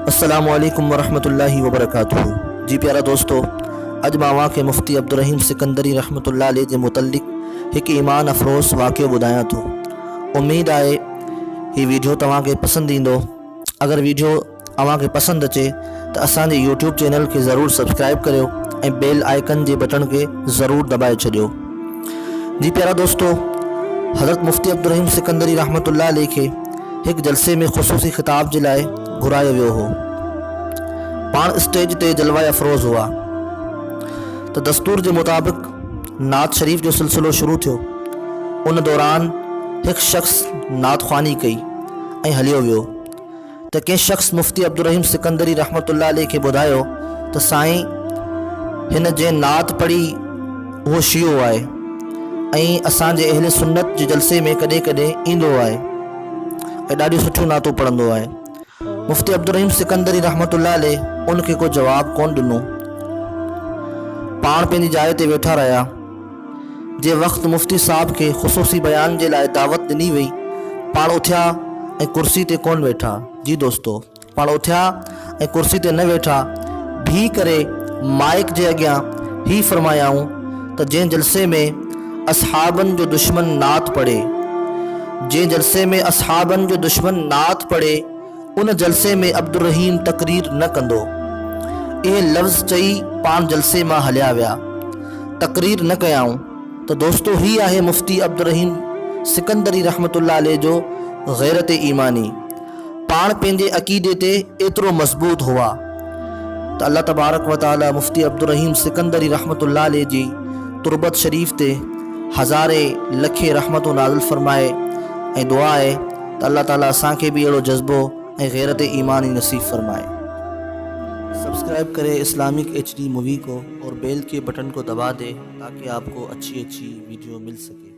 अस्सलामुअलैकुम वरहमतुल्लाहि वबरकातुहू। जी प्यारा दोस्तों, अज मावा के मुफ्ती अब्दुर्रहीम सिकंदरी रहमतुल्लाह अलैह जे मुतल्लिक़ एक ईमान अफरोज़ वाक़ियो ॿुधायां थो। उम्मीद आहे ही वीडियो तव्हांखे पसंदि ईंदो। अगर वीडियो तव्हांखे पसंदि अचे तो असांजे यूट्यूब चैनल के ज़रूर सब्सक्राइब करियो ऐं बेल आइकन जे बटन के ज़रूर दबाए छॾियो। जी प्यारा दोस्तों, हज़रत मुफ्ती अब्दुर्रहीम सिकंदरी रहमतुल्लाह अलैह खे एक जलसे में ख़ुसूसी खिताब जे लाइ घुरायो वियो हो। पाण स्टेज ते जलवा अफरोज़ हुआ तो दस्तूर के मुताबिक नात शरीफ जो सिलसिलो शुरू थियो। उन दौरान एक शख्स नात ख़्वानी कई ऐं हलियो वियो तो कंहिं शख्स मुफ्ती अब्दुर्रहीम सिकंदरी रहमतुल्लाह अलैह के ॿुधायो तो साईं हिन जे नात पढ़ी वो शियो आहे ऐं असांजे अहले सुन्नत जे जलसे में कॾहिं कॾहिं ईंदो आहे ऐं ॾाढियूं सुठियूं नातूं पढ़ंदो आहे। मुफ्ती अब्दुर्रहीम सिकंदरी रहमतुल्लाह अलैह उनके को जवाब कोन ॾिनो। पाण पंहिंजी जाइ ते वेठा रहिया। जे वक्त मुफ्ती साहब के ख़ुसूसी बयान जे लाइ दावत ॾिनी वई, पाण उथिया ऐं कुर्सी ते कोन वेठा। जी दोस्तों, पाण उथिया ऐं कुर्सी ते न वेठा, भी करे माइक जे अॻियां ही फरमायाऊं त जंहिं जलसे में असहाबन जो दुश्मन नात पढ़े, जंहिं जलसे में असहाबन जो दुश्मन नात पढ़े, उन जलसे में अब्दुर्रहीम तकरीर न कंदो। ये लफ्ज़ चई पाण जलसे मां हलिया विया, तकरीर न कयाऊं। तो दोस्तों, ही आहे मुफ्ती अब्दुर्रहीम सिकंदरी रहमतुल्लाह अलैह जो गैरत ईमानी। पाण पंहिंजे अक़ीदे ते एतिरो मज़बूत हुआ तो अल्लाह तबारक व तआला मुफ्ती अब्दुर्रहीम सिकंदरी रहमतुल्लाह अलैह जी तुरबत शरीफ ते हज़ारे लखे रहमतों नाज़िल फरमाए ऐं दुआ है तो अल्लाह ताला असांखे भी अहिड़ो जज्बो ऐं गैरत ईमानी नसीब फरमाए। सब्सक्राइब करें इस्लामिक HD मूवी को और बेल के बटन को दबा दे ताकि आपको अच्छी वीडियो मिल सके।